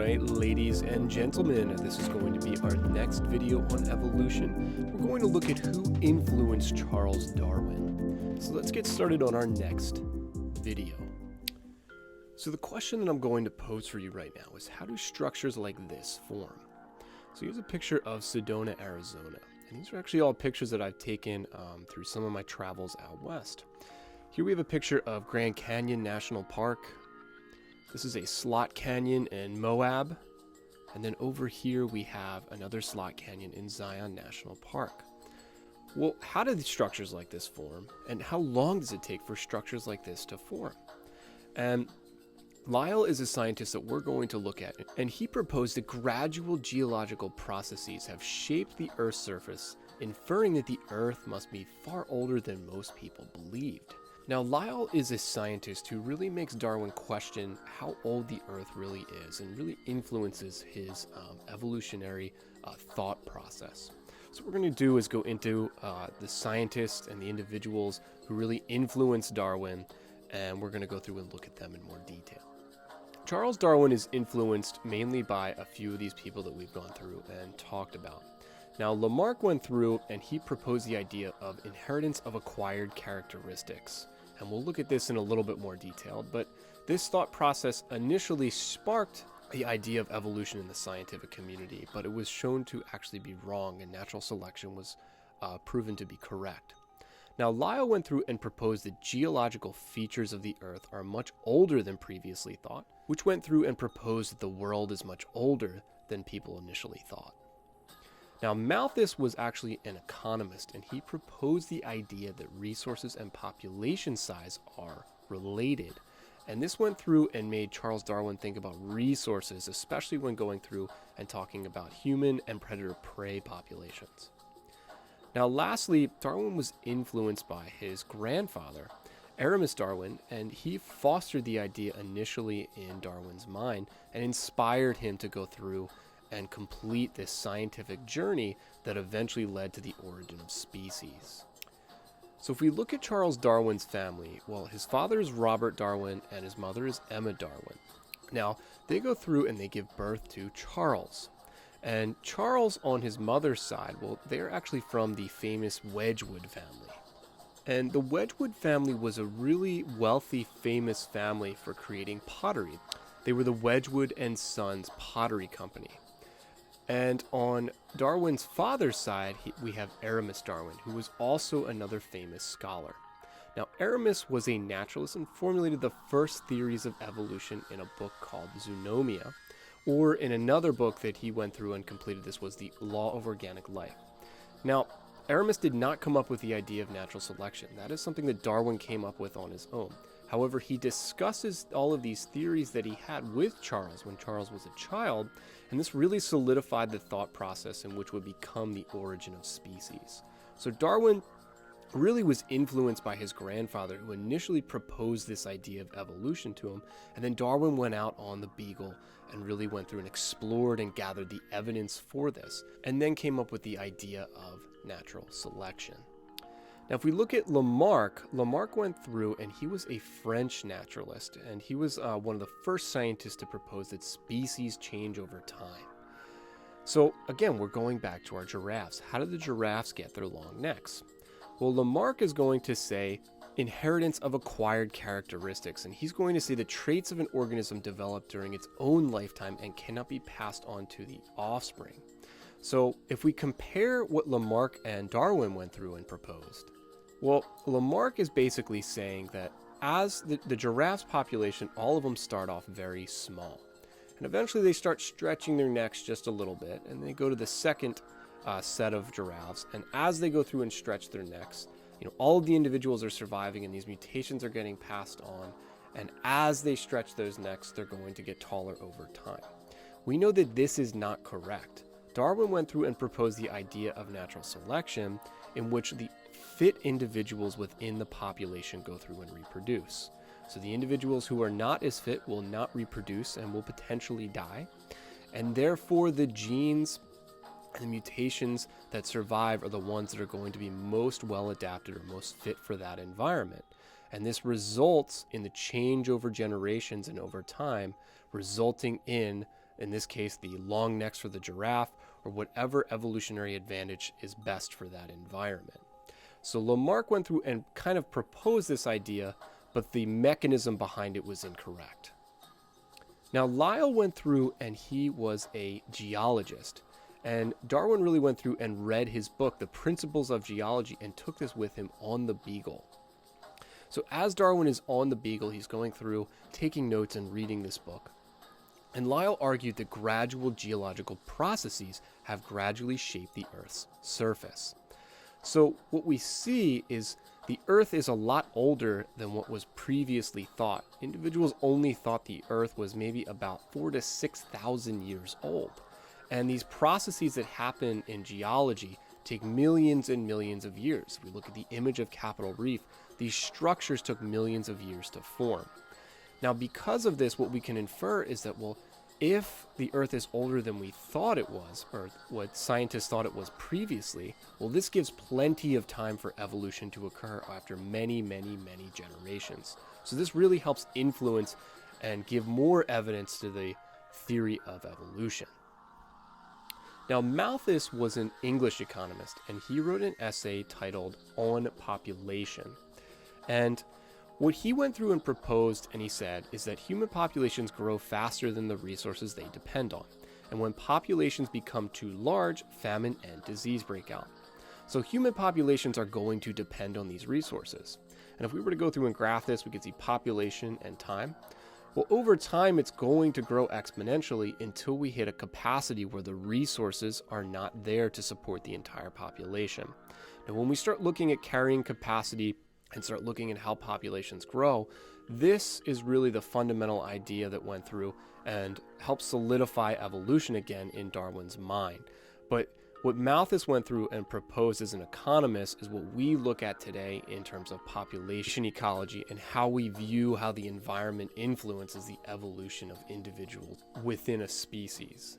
Alright, ladies and gentlemen, this is going to be our next video on evolution. We're going to look at who influenced Charles Darwin. So let's get started on our next video. So the question that I'm going to pose for you right now is, how do structures like this form? So here's a picture of Sedona, Arizona. And these are actually all pictures that I've taken through some of my travels out west. Here we have a picture of Grand Canyon National Park. This is a slot canyon in Moab. And then over here we have another slot canyon in Zion National Park. Well, how did structures like this form? And how long does it take for structures like this to form? And Lyell is a scientist that we're going to look at, and he proposed that gradual geological processes have shaped the Earth's surface, inferring that the Earth must be far older than most people believed. Now, Lyell is a scientist who really makes Darwin question how old the Earth really is, and really influences his evolutionary thought process. So what we're going to do is go into the scientists and the individuals who really influenced Darwin, and we're going to go through and look at them in more detail. Charles Darwin is influenced mainly by a few of these people that we've gone through and talked about. Now, Lamarck went through and he proposed the idea of inheritance of acquired characteristics. And we'll look at this in a little bit more detail, but this thought process initially sparked the idea of evolution in the scientific community, but it was shown to actually be wrong, and natural selection was proven to be correct. Now, Lyell went through and proposed that geological features of the Earth are much older than previously thought, which went through and proposed that the world is much older than people initially thought. Now, Malthus was actually an economist, and he proposed the idea that resources and population size are related. And this went through and made Charles Darwin think about resources, especially when going through and talking about human and predator-prey populations. Now, lastly, Darwin was influenced by his grandfather, Aramis Darwin, and he fostered the idea initially in Darwin's mind and inspired him to go through and complete this scientific journey that eventually led to the origin of species. So if we look at Charles Darwin's family, well, his father is Robert Darwin and his mother is Emma Darwin. Now, they go through and they give birth to Charles. And Charles, on his mother's side, well, they're actually from the famous Wedgwood family. And the Wedgwood family was a really wealthy, famous family for creating pottery. They were the Wedgwood and Sons Pottery Company. And on Darwin's father's side, we have Aramis Darwin, who was also another famous scholar. Now, Aramis was a naturalist and formulated the first theories of evolution in a book called Zoonomia, or in another book that he went through and completed. This was the Law of Organic Life. Now, Aramis did not come up with the idea of natural selection. That is something that Darwin came up with on his own. However, he discusses all of these theories that he had with Charles when Charles was a child, and this really solidified the thought process in which would become the origin of species. So Darwin really was influenced by his grandfather, who initially proposed this idea of evolution to him, and then Darwin went out on the Beagle and really went through and explored and gathered the evidence for this, and then came up with the idea of natural selection. Now, if we look at Lamarck went through and he was a French naturalist, and he was one of the first scientists to propose that species change over time. So again, we're going back to our giraffes. How did the giraffes get their long necks? Well, Lamarck is going to say inheritance of acquired characteristics, and he's going to say the traits of an organism develop during its own lifetime and cannot be passed on to the offspring. So if we compare what Lamarck and Darwin went through and proposed, well, Lamarck is basically saying that as the giraffes population, all of them start off very small, and eventually they start stretching their necks just a little bit, and they go to the second set of giraffes, and as they go through and stretch their necks, all of the individuals are surviving, and these mutations are getting passed on, and as they stretch those necks, they're going to get taller over time. We know that this is not correct. Darwin went through and proposed the idea of natural selection, in which the fit individuals within the population go through and reproduce. So the individuals who are not as fit will not reproduce and will potentially die, and therefore the genes and the mutations that survive are the ones that are going to be most well adapted or most fit for that environment. And this results in the change over generations and over time, resulting in in this case, the long necks for the giraffe, or whatever evolutionary advantage is best for that environment. So Lamarck went through and kind of proposed this idea, but the mechanism behind it was incorrect. Now, Lyell went through and he was a geologist. And Darwin really went through and read his book, The Principles of Geology, and took this with him on the Beagle. So as Darwin is on the Beagle, he's going through, taking notes and reading this book. And Lyell argued that gradual geological processes have gradually shaped the Earth's surface. So what we see is the Earth is a lot older than what was previously thought. Individuals only thought the Earth was maybe about 4,000 to 6,000 years old. And these processes that happen in geology take millions and millions of years. If we look at the image of Capitol Reef, these structures took millions of years to form. Now, because of this, what we can infer is that, well, if the Earth is older than we thought it was, or what scientists thought it was previously, well, this gives plenty of time for evolution to occur after many, many, many generations. So this really helps influence and give more evidence to the theory of evolution. Now, Malthus was an English economist, and he wrote an essay titled On Population. And what he went through and proposed, and he said, is that human populations grow faster than the resources they depend on. And when populations become too large, famine and disease break out. So human populations are going to depend on these resources. And if we were to go through and graph this, we could see population and time. Well, over time, it's going to grow exponentially until we hit a capacity where the resources are not there to support the entire population. Now, when we start looking at carrying capacity and start looking at how populations grow, this is really the fundamental idea that went through and helped solidify evolution again in Darwin's mind. But what Malthus went through and proposed as an economist is what we look at today in terms of population ecology and how we view how the environment influences the evolution of individuals within a species.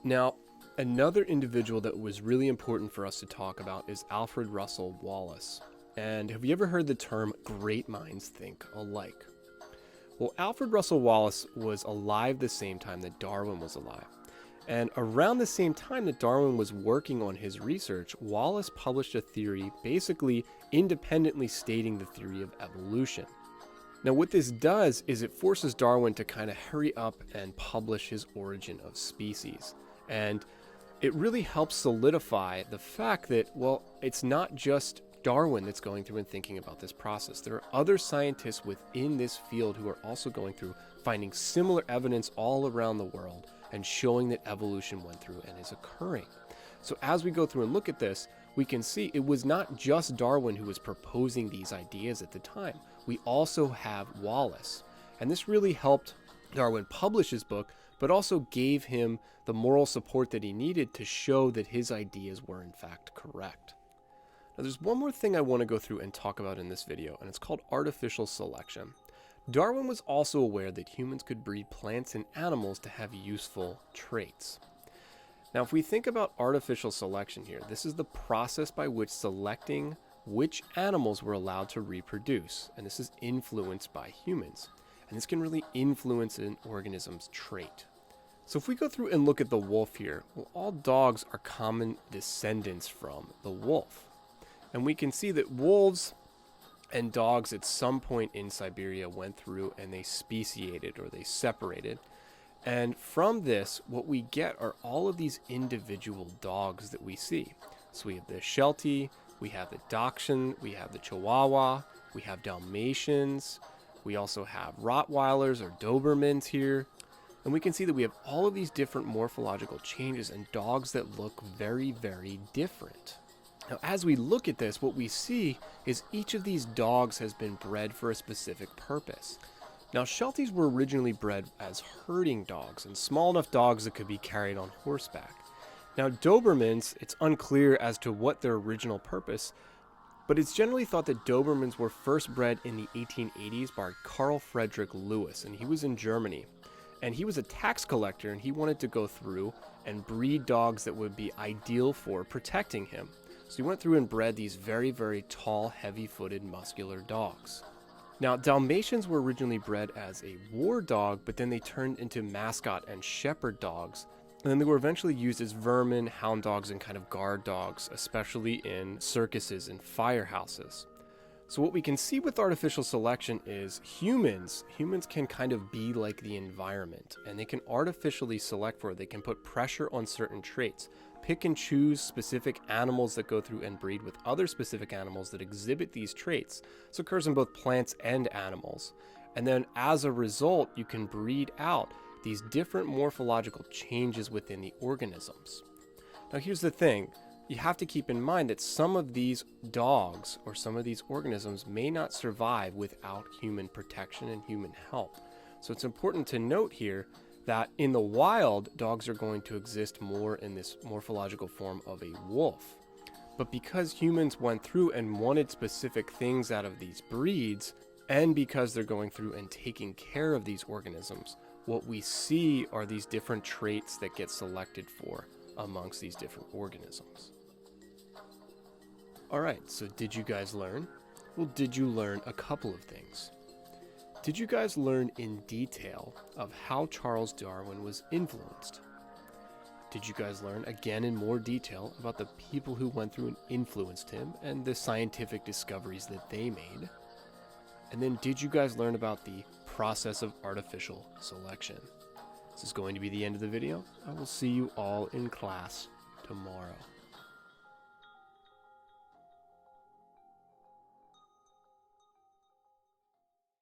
Now, another individual that was really important for us to talk about is Alfred Russel Wallace. And have you ever heard the term great minds think alike? Well, Alfred Russel Wallace was alive the same time that Darwin was alive. And around the same time that Darwin was working on his research, Wallace published a theory basically independently stating the theory of evolution. Now, what this does is it forces Darwin to kind of hurry up and publish his Origin of Species. And it really helps solidify the fact that, well, it's not just Darwin that's going through and thinking about this process. There are other scientists within this field who are also going through finding similar evidence all around the world and showing that evolution went through and is occurring. So as we go through and look at this, we can see it was not just Darwin who was proposing these ideas at the time. We also have Wallace. And this really helped Darwin publish his book, but also gave him the moral support that he needed to show that his ideas were in fact correct. Now, there's one more thing I want to go through and talk about in this video, and it's called artificial selection. Darwin was also aware that humans could breed plants and animals to have useful traits. Now, if we think about artificial selection here, this is the process by which selecting which animals were allowed to reproduce, and this is influenced by humans. And this can really influence an organism's trait. So if we go through and look at the wolf here, well, all dogs are common descendants from the wolf. And we can see that wolves and dogs at some point in Siberia went through and they speciated or they separated. And from this, what we get are all of these individual dogs that we see. So we have the Sheltie, we have the Dachshund, we have the Chihuahua, we have Dalmatians, we also have Rottweilers or Dobermans here. And we can see that we have all of these different morphological changes and dogs that look very, very different. Now, as we look at this, what we see is each of these dogs has been bred for a specific purpose. Now, Shelties were originally bred as herding dogs and small enough dogs that could be carried on horseback. Now, Dobermans, it's unclear as to what their original purpose, but it's generally thought that Dobermans were first bred in the 1880s by Carl Friedrich Lewis, and he was in Germany. And he was a tax collector, and he wanted to go through and breed dogs that would be ideal for protecting him. So he went through and bred these very, very tall, heavy-footed, muscular dogs. Now, Dalmatians were originally bred as a war dog, but then they turned into mascot and shepherd dogs. And then they were eventually used as vermin, hound dogs, and kind of guard dogs, especially in circuses and firehouses. So what we can see with artificial selection is humans can kind of be like the environment, and they can artificially select for it. They can put pressure on certain traits, pick and choose specific animals that go through and breed with other specific animals that exhibit these traits. This occurs in both plants and animals. And then as a result, you can breed out these different morphological changes within the organisms. Now here's the thing. You have to keep in mind that some of these dogs or some of these organisms may not survive without human protection and human help. So it's important to note here that in the wild, dogs are going to exist more in this morphological form of a wolf. But because humans went through and wanted specific things out of these breeds, and because they're going through and taking care of these organisms, what we see are these different traits that get selected for amongst these different organisms. Alright, so did you guys learn? Well, did you learn a couple of things? Did you guys learn in detail of how Charles Darwin was influenced? Did you guys learn again in more detail about the people who went through and influenced him and the scientific discoveries that they made? And then did you guys learn about the process of artificial selection? This is going to be the end of the video. I will see you all in class tomorrow.